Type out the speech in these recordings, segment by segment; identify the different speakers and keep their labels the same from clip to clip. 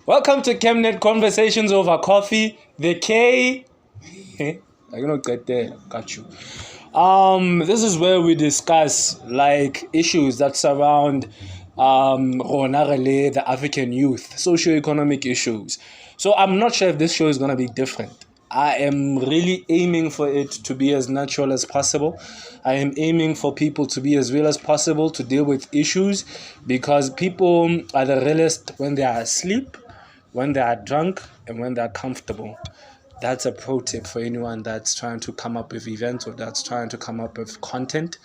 Speaker 1: Welcome to Kemnet Conversations over coffee. The K. I cannot get there. Got you. This is where we discuss like issues that surround the African youth, socio-economic issues. So I'm not sure if this show is gonna be different. I am really aiming for it to be as natural as possible. I am aiming for people to be as real as possible to deal with issues because people are the realest when they are asleep, when they are drunk, and when they're comfortable. That's a pro tip for anyone that's trying to come up with events or that's trying to come up with content.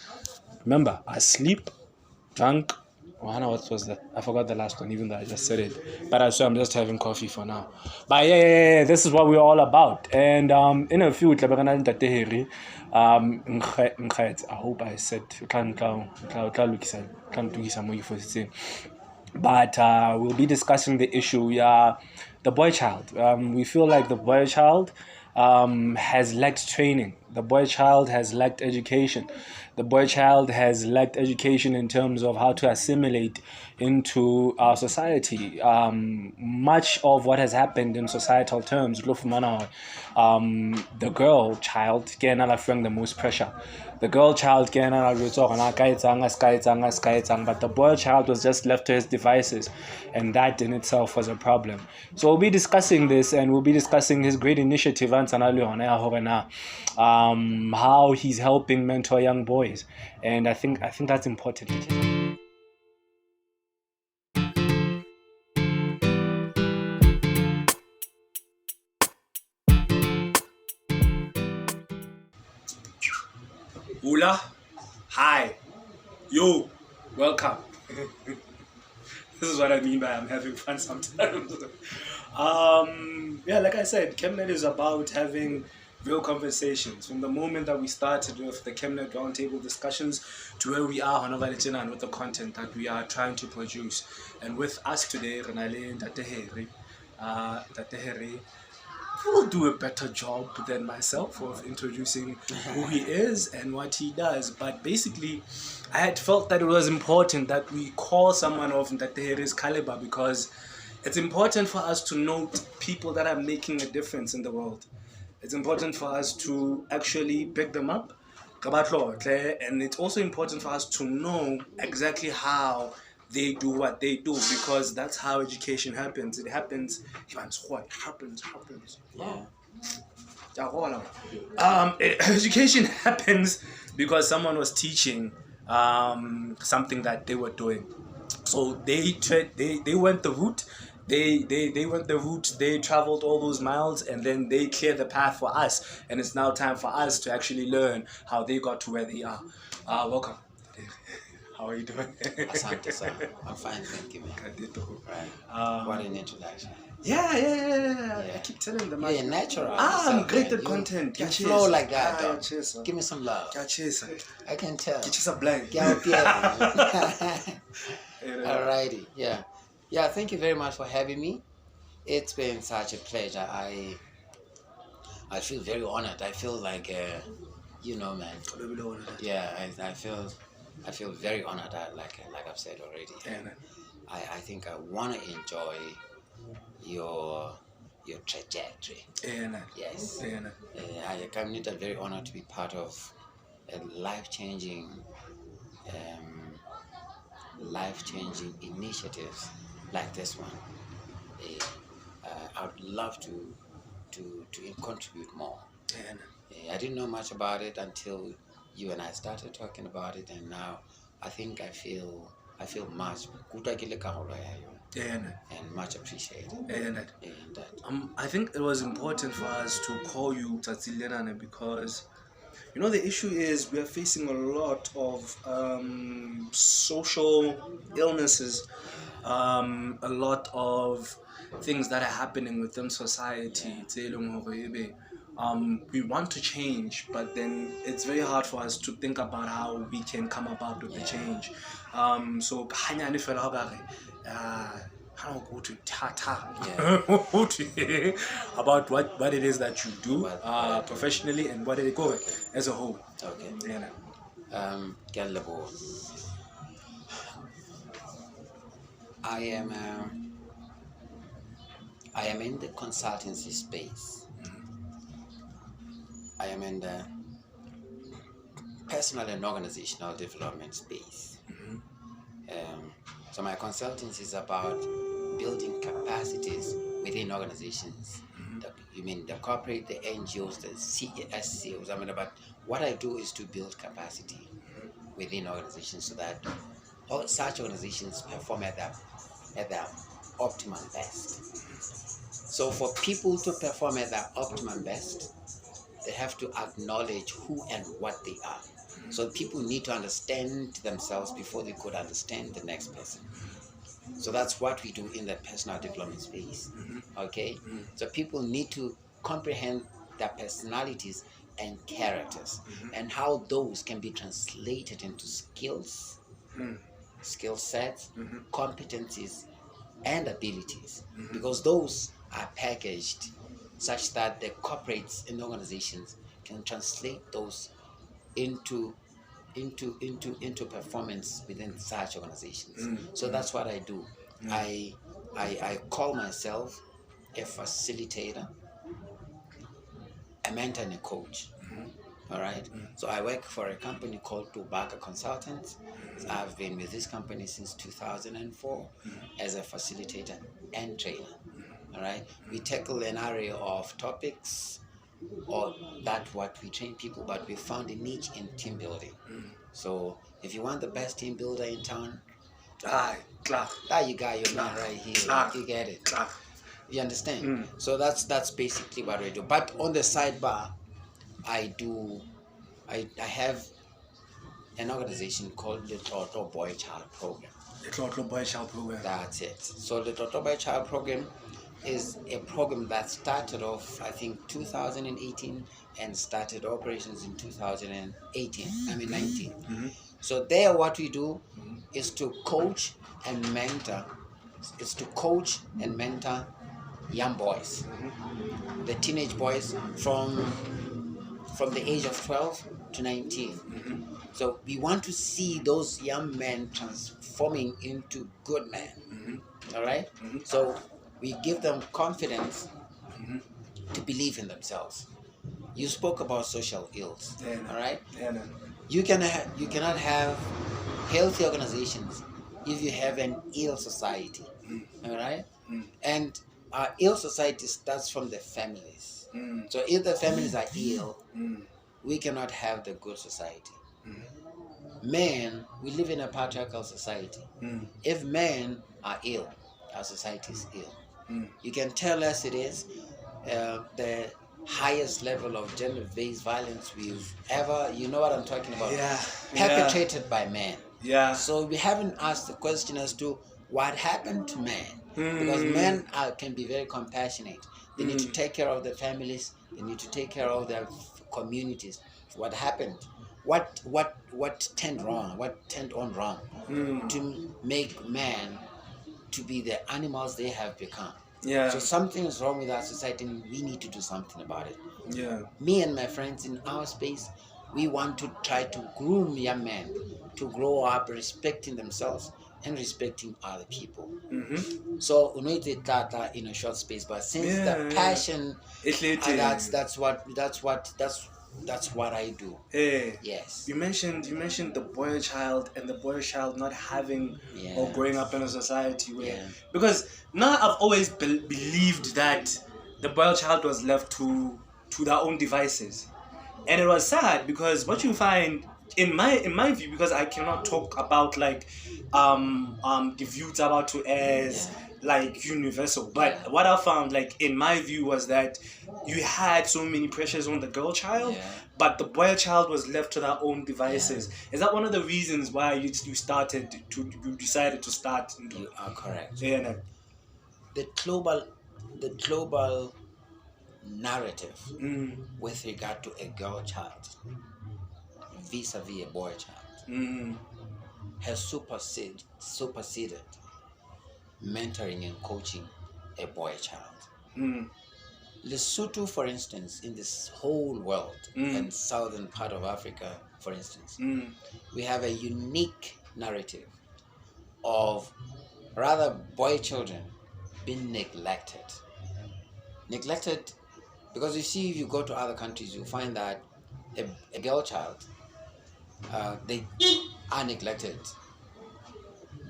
Speaker 1: Remember, asleep, drunk, Hannah, what was that? I forgot the last one, even though I just said it. But I swear I'm just having coffee for now. But yeah, this is what we're all about. And in a few, I hope I said, but we'll be discussing the issue, the boy child. We feel like the boy child has lacked training. The boy child has lacked education. The boy child has lacked education in terms of how to assimilate into our society. Much of what has happened in societal terms, the girl child getting the most pressure. The girl child getting but the boy child was just left to his devices, and that in itself was a problem. So we'll be discussing this, and we'll be discussing his great initiative, how he's helping mentor young boys, and I think that's important. Ula, hi, yo, welcome. This is what I mean by I'm having fun sometimes. Like I said, Kemnet is about having real conversations. From the moment that we started with the Kemnet roundtable discussions to where we are on and with the content that we are trying to produce. And with us today, Renale and Tateheri will do a better job than myself of introducing who he is and what he does. But basically, I had felt that it was important that we call someone of Ntateheri's caliber because it's important for us to note people that are making a difference in the world. It's important for us to actually pick them up. And it's also important for us to know exactly how they do what they do, because that's how education happens. It happens. It happens. Education happens because someone was teaching something that they were doing. So they went the route. They went the route. They traveled all those miles, and then they cleared the path for us. And it's now time for us to actually learn how they got to where they are. Welcome. How are you doing?
Speaker 2: Asante sana. I'm fine, thank you, man. Right. What an introduction.
Speaker 1: Yeah. I keep telling them.
Speaker 2: Yeah, natural.
Speaker 1: I'm great at content.
Speaker 2: You flow like that, dog.
Speaker 1: Cheers,
Speaker 2: Give me some love. I can tell.
Speaker 1: Cheers, blind.
Speaker 2: Alrighty, yeah. Yeah, thank you very much for having me. It's been such a pleasure. I feel very honored. I feel like, man. Yeah, I feel very honored. Like I've said already. I think I want to enjoy your trajectory. Yes. I'm very honored to be part of a life-changing initiatives like this one. I would love to contribute more. I didn't know much about it until you and I started talking about it, and now I think I feel much and much appreciated.
Speaker 1: I think it was important for us to call you Tatsilenane because the issue is we are facing a lot of social illnesses, a lot of things that are happening within society. We want to change, but then it's very hard for us to think about how we can come about with the change. So how go to about what it is that you do professionally and what it goes as a whole.
Speaker 2: Okay. I am I am in the consultancy space. I am in the personal and organizational development space. So my consultancy is about building capacities within organizations. You mean the corporate, the NGOs, the CSCOs. But what I do is to build capacity within organizations so that all such organizations perform at their optimum best. So for people to perform at their optimum best, they have to acknowledge who and what they are. So people need to understand themselves before they could understand the next person. So that's what we do in the personal development space. Okay? So people need to comprehend their personalities and characters and how those can be translated into skills, skill sets, competencies, and abilities. Because those are packaged such that the corporates and organizations can translate those into performance within such organizations. So that's what I do. I call myself a facilitator, a mentor, and a coach. All right. So I work for a company called Tobacco Consultants. I've been with this company since 2004 as a facilitator and trainer. All right. We tackle an array of topics or that what we train people, but we found a niche in team building. So if you want the best team builder in town, you got your man right here. You get it. You understand? So that's basically what I do. But on the sidebar, I have an organization called the Toto Boy Child Program.
Speaker 1: The Toto Boy Child Program.
Speaker 2: That's it. So the Toto Boy Child Program is a program that started off, I think, 2018 and started operations in 19. So there what we do is to coach and mentor, young boys, the teenage boys from the age of 12 to 19. So we want to see those young men transforming into good men. All right? So we give them confidence to believe in themselves. You spoke about social ills. All right? You cannot have healthy organizations if you have an ill society. All right? And our ill society starts from the families. So if the families are ill, we cannot have the good society. Men, we live in a patriarchal society. If men are ill, our society is ill. You can tell us it is the highest level of gender-based violence we've ever, you know what I'm talking about, perpetrated by men. So we haven't asked the question as to what happened to men, because men can be very compassionate. They need to take care of their families. They need to take care of their communities. What happened? What turned wrong? What turned on wrong to make men to be the animals they have become? So something is wrong with our society, and we need to do something about it. Me and my friends in our space, we want to try to groom young men to grow up respecting themselves and respecting other people. So we need that in a short space, but since the passion, that's what I do. Yes.
Speaker 1: You mentioned the boy child and the boy child not having or growing up in a society where, because now I've always believed that the boy child was left to their own devices, and it was sad because what you find in my view, because I cannot talk about like the views about to as like universal, but what I found like in my view was that you had so many pressures on the girl child, but the boy child was left to their own devices. Is that one of the reasons why you decided to start?
Speaker 2: You are correct. The global narrative with regard to a girl child vis-a-vis a boy child has superseded mentoring and coaching a boy child. Lesotho, for instance, in this whole world and southern part of Africa, for instance, we have a unique narrative of rather boy children being neglected neglected, because you see, if you go to other countries, you find that a girl child, they are neglected.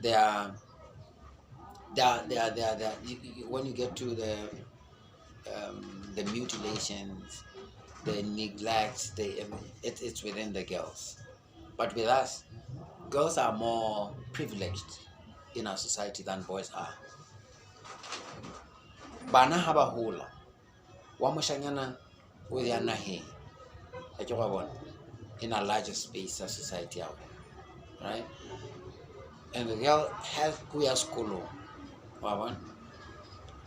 Speaker 2: They are, when you get to the mutilations, the neglect, it's within the girls. But with us, girls are more privileged in our society than boys are. Bana haba hola, wa moshanyana o ya naheng, in a larger space of society out, right? And the girl has kuya school.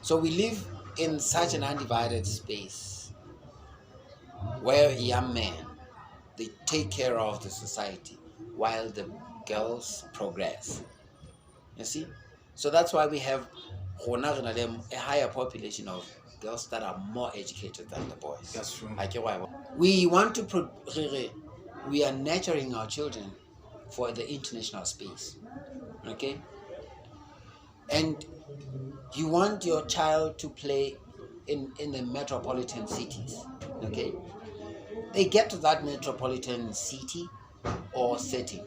Speaker 2: So we live in such an undivided space where young men, they take care of the society while the girls progress. You see? So that's why we have a higher population of girls that are more educated than the boys.
Speaker 1: That's true.
Speaker 2: We want to we are nurturing our children for the international space. Okay? And you want your child to play in the metropolitan cities. Okay? They get to that metropolitan city or setting.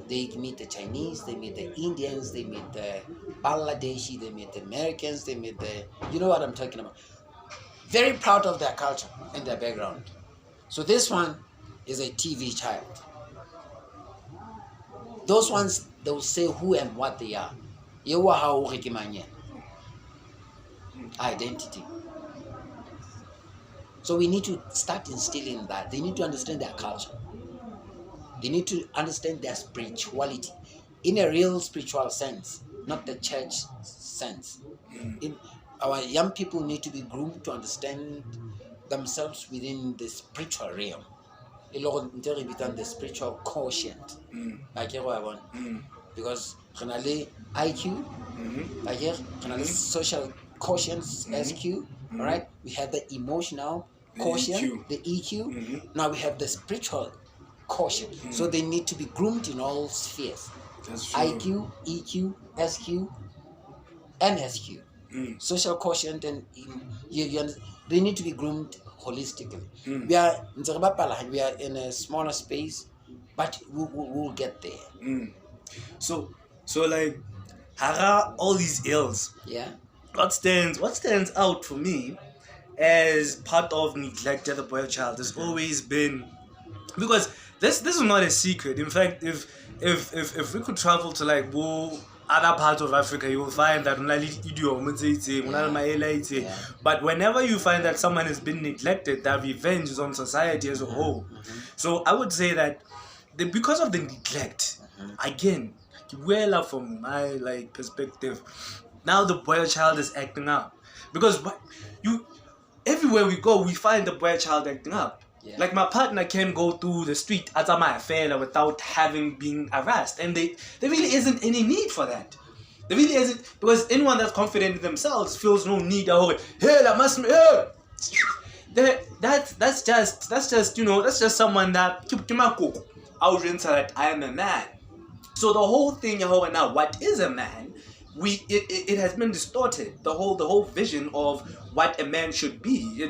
Speaker 2: They meet the Chinese, they meet the Indians, they meet the Bangladeshi, they meet the Americans, they meet the... You know what I'm talking about. Very proud of their culture and their background. So this one is a TV child. Those ones, they'll say who and what they are. Identity. So we need to start instilling that. They need to understand their culture. They need to understand their spirituality in a real spiritual sense, not the church sense. Our young people need to be groomed to understand themselves within the spiritual realm. The spiritual quotient. Because IQ, social quotient, SQ, all right? We have the emotional quotient, the EQ. Now we have the spiritual quotient. So they need to be groomed in all spheres. IQ, EQ, SQ, and SQ. Social quotient, and they need to be groomed holistically. We are in a smaller space, but we'll get there.
Speaker 1: So like, all these ills.
Speaker 2: Yeah.
Speaker 1: What stands out for me as part of neglect of the boy child has always been, because this is not a secret. In fact, if we could travel to like other parts of Africa, you will find that but whenever you find that someone has been neglected, that revenge is on society as a whole. So I would say that because of the neglect, again, well up from my perspective, now the boy child is acting up. Because everywhere we go, we find the boy child acting up.
Speaker 2: Yeah.
Speaker 1: Like my partner can go through the street at my affair without having been harassed, and there really isn't any need for that. There really isn't, because anyone that's confident in themselves feels no need. That's just someone that that I am a man. So the whole thing now, what is a man? It has been distorted. The whole vision of what a man should be.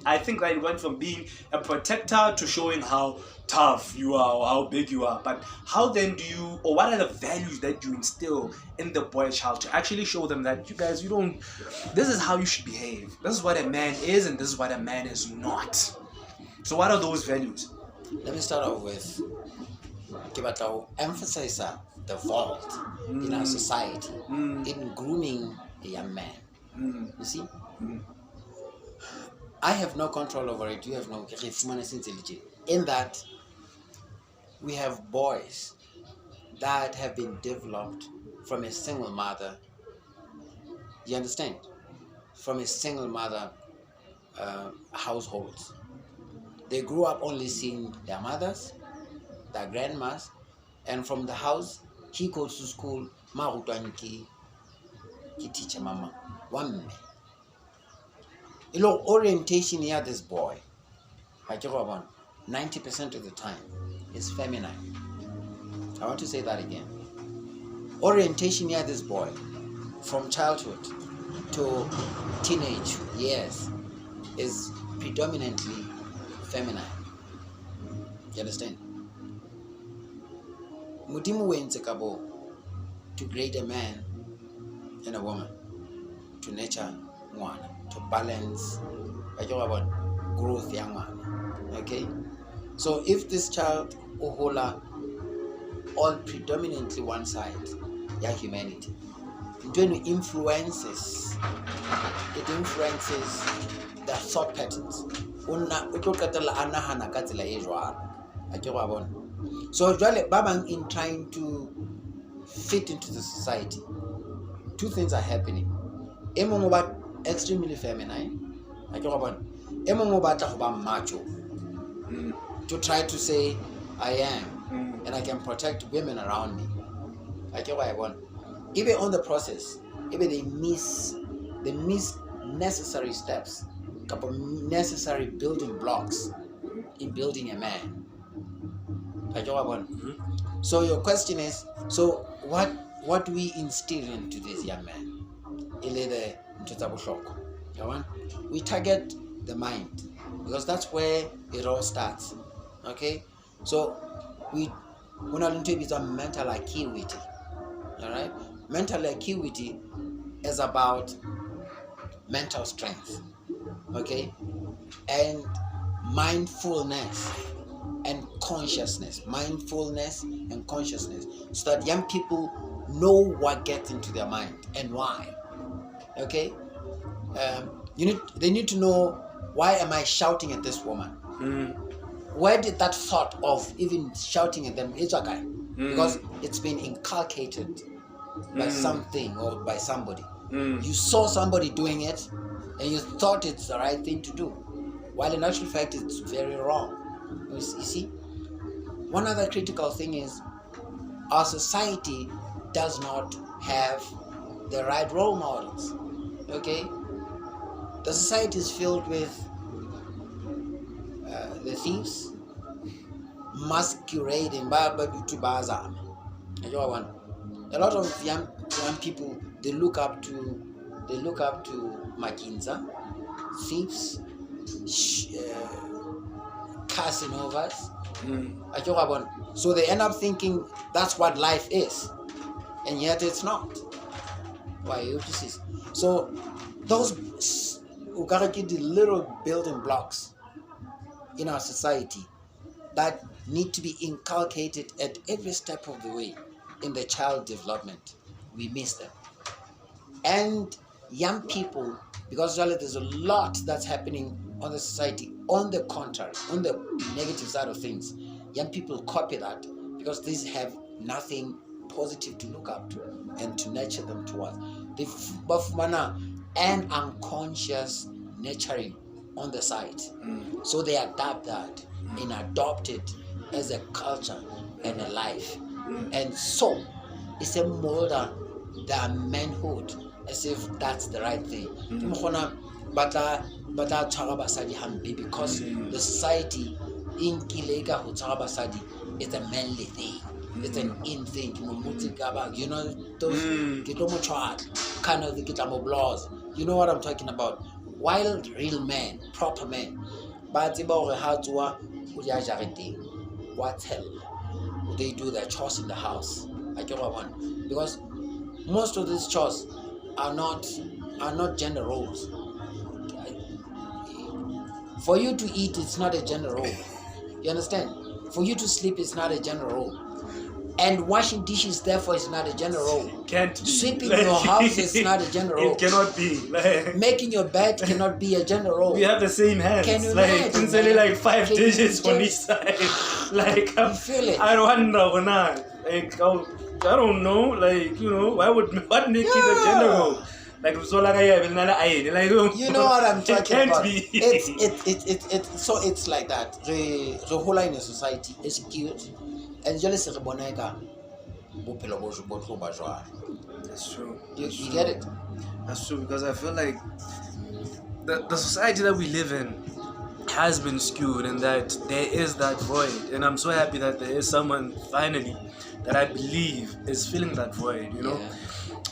Speaker 1: I think that it went from being a protector to showing how tough you are or how big you are. But how then what are the values that you instill in the boy child to actually show them that this is how you should behave. This is what a man is, and this is what a man is not. So what are those values?
Speaker 2: Let me start off with emphasize the vault in our society in grooming a young man. You see? I have no control over it. You have no. In that, we have boys that have been developed from a single mother. You understand? From a single mother households. They grew up only seeing their mothers, their grandmas, and from the house, he goes to school, ki teacher mama, one man. Orientation here, this boy, 90% of the time is feminine. I want to say that again. Orientation here, this boy, from childhood to teenage years is predominantly feminine. You understand? Mudimu wentse kabo to create a man and a woman, to nurture one, to balance growth young man. Okay? So if this child ohola all predominantly one side, yeah, humanity, it influences their thought patterns. So Babang in trying to fit into the society, two things are happening. Extremely feminine, macho, to try to say I am and I can protect women around me. Even on the process, even they miss necessary steps, couple necessary building blocks in building a man. So your question is, so what do we instill into this young man? We target the mind, because that's where it all starts. Okay, so we not into it on mental acuity. All right, mental acuity is about mental strength. Okay, and mindfulness and consciousness, so that young people know what gets into their mind and why. Okay, they need to know, why am I shouting at this woman? Where did that thought of even shouting at them is a guy? Because it's been inculcated by something or by somebody. You saw somebody doing it and you thought it's the right thing to do, while in actual fact it's very wrong. You see, one other critical thing is our society does not have the right role models. Okay, the society is filled with the thieves masquerading to Bazam. A lot of young people, they look up to Makinza, thieves, Casinovas. So they end up thinking that's what life is, and yet it's not. Why you see? So those the little building blocks in our society that need to be inculcated at every step of the way in the child development, we miss them. And young people, because there's a lot that's happening on the society, on the contrary, on the negative side of things, young people copy that because these have nothing positive to look up to and to nurture them towards. The bafumana and unconscious nurturing on the side. So they adapt that and adopt it as a culture and a life. And so it's a mold on their manhood as if that's the right thing. Because the society in Kilega Hutarabasadi is a manly thing. It's an in thing. You know, those kind of the Kitamo blows. You know what I'm talking about? While real men, proper men, but what hell? They do their chores in the house. Because most of these chores are not gender roles. For you to eat, it's not a gender role. You understand? For you to sleep, it's not a gender role. And washing dishes, therefore, is not a gender role.
Speaker 1: Can't be.
Speaker 2: Sweeping your house is not a gender role.
Speaker 1: It cannot be.
Speaker 2: Making your bed cannot be a gender role.
Speaker 1: We have the same hands.
Speaker 2: Can you
Speaker 1: it's
Speaker 2: imagine,
Speaker 1: only
Speaker 2: man?
Speaker 1: like 5 digits on each side.
Speaker 2: You feel it.
Speaker 1: I wonder when I don't know. What make it a gender role? You
Speaker 2: know what I'm talking
Speaker 1: can't
Speaker 2: about.
Speaker 1: Be.
Speaker 2: It's so it's like that. The whole in a society is cute, and just
Speaker 1: That's true.
Speaker 2: You get it?
Speaker 1: That's true, because I feel like the society that we live in has been skewed, and that there is that void. And I'm so happy that there is someone finally that I believe is filling that void. You know,
Speaker 2: Yeah.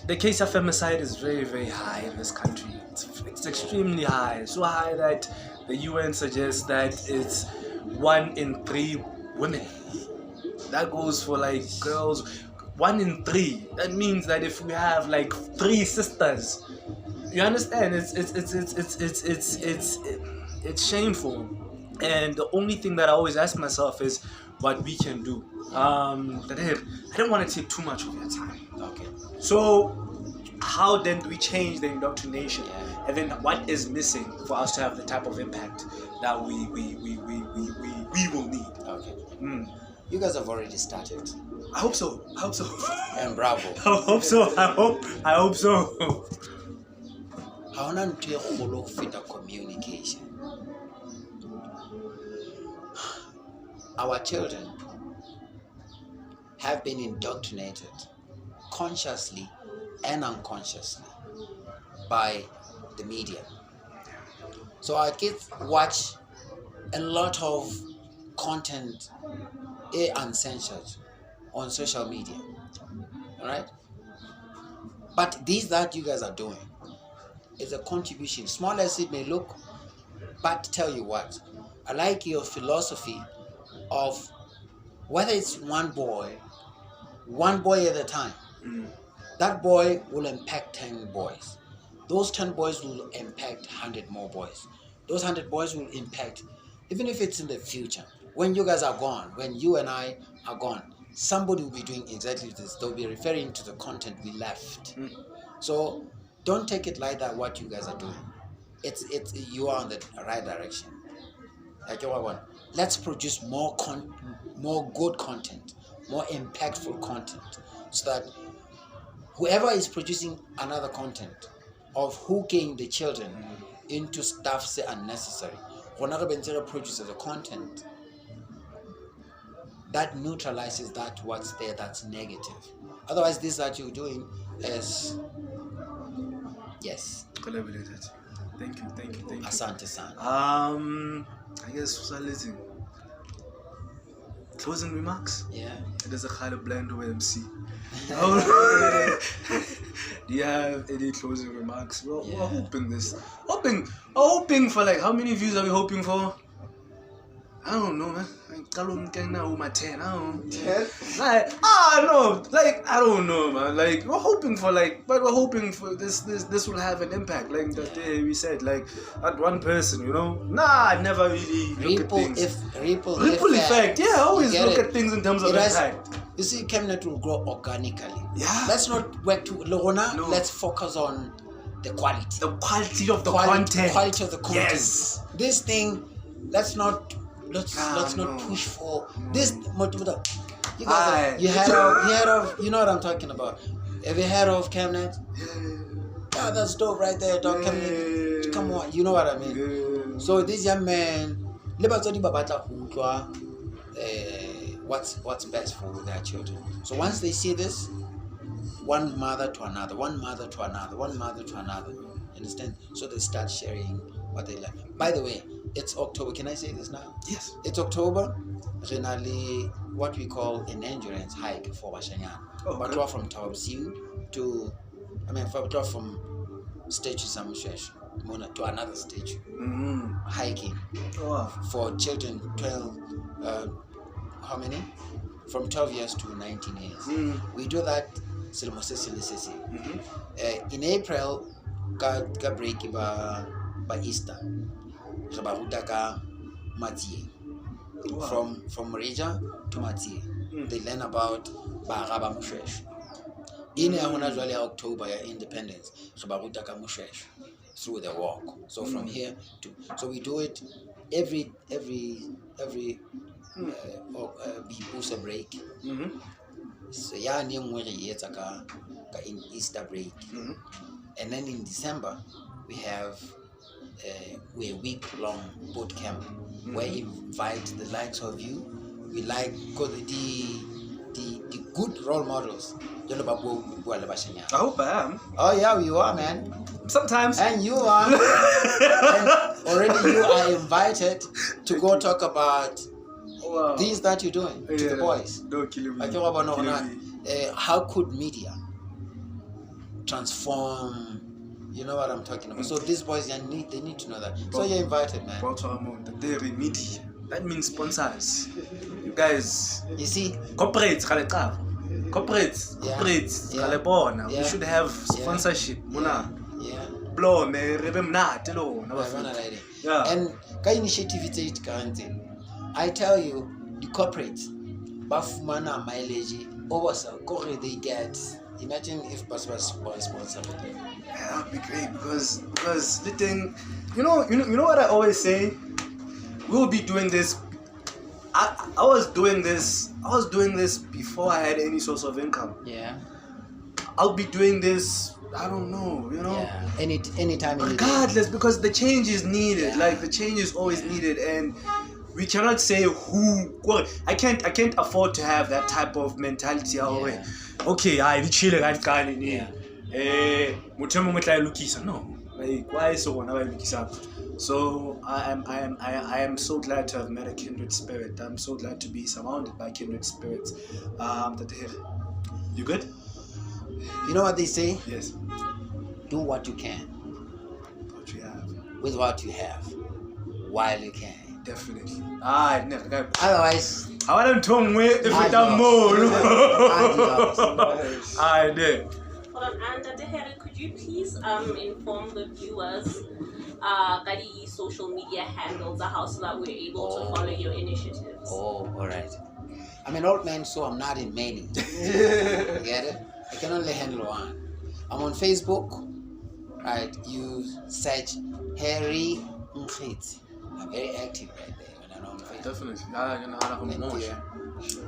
Speaker 1: the case of femicide is very, very high in this country. It's It's extremely high. So high that the UN suggests that it's 1 in 3 women. That goes for like girls. 1 in 3. That means that if we have like 3 sisters, you understand? It's shameful. And the only thing that I always ask myself is what we can do. Tadeer, I don't want to take too much of your time.
Speaker 2: Okay.
Speaker 1: So, how then do we change the indoctrination? And then what is missing for us to have the type of impact that we will need?
Speaker 2: Okay. You guys have already started.
Speaker 1: I hope so.
Speaker 2: And bravo.
Speaker 1: I hope so. I hope so.
Speaker 2: How not to follow fit communication? Our children have been indoctrinated consciously and unconsciously by the media. So our kids watch a lot of content uncensored on social media. Alright? But these that you guys are doing is a contribution, small as it may look, but tell you what, I like your philosophy of whether it's one boy at a time. That boy will impact 10 boys. Those 10 boys will impact 100 more boys. Those 100 boys will impact, even if it's in the future, when you guys are gone, when you and I are gone, somebody will be doing exactly this. They'll be referring to the content we left. So don't take it like that, what you guys are doing. It's you are on the right direction. Like let's produce more good content, more impactful content, so that whoever is producing another content of hooking the children into stuff say unnecessary, whenever Benzera produces the content that neutralizes that what's there that's negative. Otherwise, this that you're doing is yes.
Speaker 1: Collaborated. Thank you.
Speaker 2: Asante san.
Speaker 1: I guess listening. Closing remarks?
Speaker 2: Yeah.
Speaker 1: There's a kind of blend of MC. Do you have any closing remarks? We're hoping this. Hoping for like, how many views are we hoping for? I don't know, man. I don't know. Like, I don't know, man. Like, we're hoping for this will have an impact. Like that day we said, like that one person, I never really look at things. Ripple effect. Yeah, I always look at things in terms of impact.
Speaker 2: You see, Kemnet will grow organically.
Speaker 1: Yeah.
Speaker 2: Let's not work to Lorona. No. Let's focus on the quality.
Speaker 1: The quality of the content.
Speaker 2: Quality of the content.
Speaker 1: Yes.
Speaker 2: This thing, let's not push for this. You guys, you heard of, you know what I'm talking about. Have you heard of Kemnet? Yeah, that's dope right there, dog. Kemnet. Come on, you know what I mean. Yeah. So this young man, what's best for their children. So once they see this, one mother to another, understand? So they start sharing what they like. By the way, it's October. Can I say this now?
Speaker 1: Yes.
Speaker 2: It's October. Generally, what we call an endurance hike for Washanyan. But we're from Tawabsiu from statue Samushesh to another statue. Hiking. For children 12. How many? From 12 years to 19 years. We do that. In April, got break by Easter. From Reja to Matie. They learn about Baraba Mushesh. In October independence, through the walk. So from here to we do it every Bibusa break. So in Easter break. And then in December we have a week-long boot camp where we invite the likes of you. We like the good role models.
Speaker 1: I hope I am.
Speaker 2: Oh yeah, you are, man.
Speaker 1: Sometimes.
Speaker 2: And you are. And already you are invited to go talk about things that you're doing to the boys.
Speaker 1: Don't kill me.
Speaker 2: How could media transform You know what I'm talking about. So these boys, they need to know that. So you're invited, man.
Speaker 1: That means sponsors. You guys.
Speaker 2: You see?
Speaker 1: Corporates.
Speaker 2: Yeah.
Speaker 1: We should have sponsorship.
Speaker 2: Yeah.
Speaker 1: Yeah.
Speaker 2: And initiative it's I tell you, the corporates, bafumana mileage over they get. Imagine if Bus was sponsored.
Speaker 1: Yeah, that'd be great because the thing, you know what I always say. We'll be doing this. I was doing this before I had any source of income.
Speaker 2: Yeah.
Speaker 1: I'll be doing this. I don't know,
Speaker 2: Yeah. Anytime.
Speaker 1: Regardless, because the change is needed.
Speaker 2: Yeah.
Speaker 1: Like the change is always needed, and we cannot say who. Well, I can't afford to have that type of mentality.
Speaker 2: Yeah.
Speaker 1: Okay, I chill right guy.
Speaker 2: Yeah.
Speaker 1: No. Like why so So I am so glad to have met a kindred spirit. I'm so glad to be surrounded by kindred spirits. You good?
Speaker 2: You know what they say?
Speaker 1: Yes.
Speaker 2: Do what you can.
Speaker 1: What you have.
Speaker 2: With what you have. While you can.
Speaker 1: Definitely.
Speaker 2: Otherwise,
Speaker 1: I want to if it's a I did.
Speaker 3: Hold on, and Harry, could you please inform the viewers the social media handles how so that we're able to follow your initiatives?
Speaker 2: Oh, all right. I'm an old man, so I'm not in many. You get it? I can only handle one. I'm on Facebook. Right, you search Harry Mkhitsi. I'm very active right there when I'm on Facebook.
Speaker 1: Definitely.
Speaker 2: Thank you.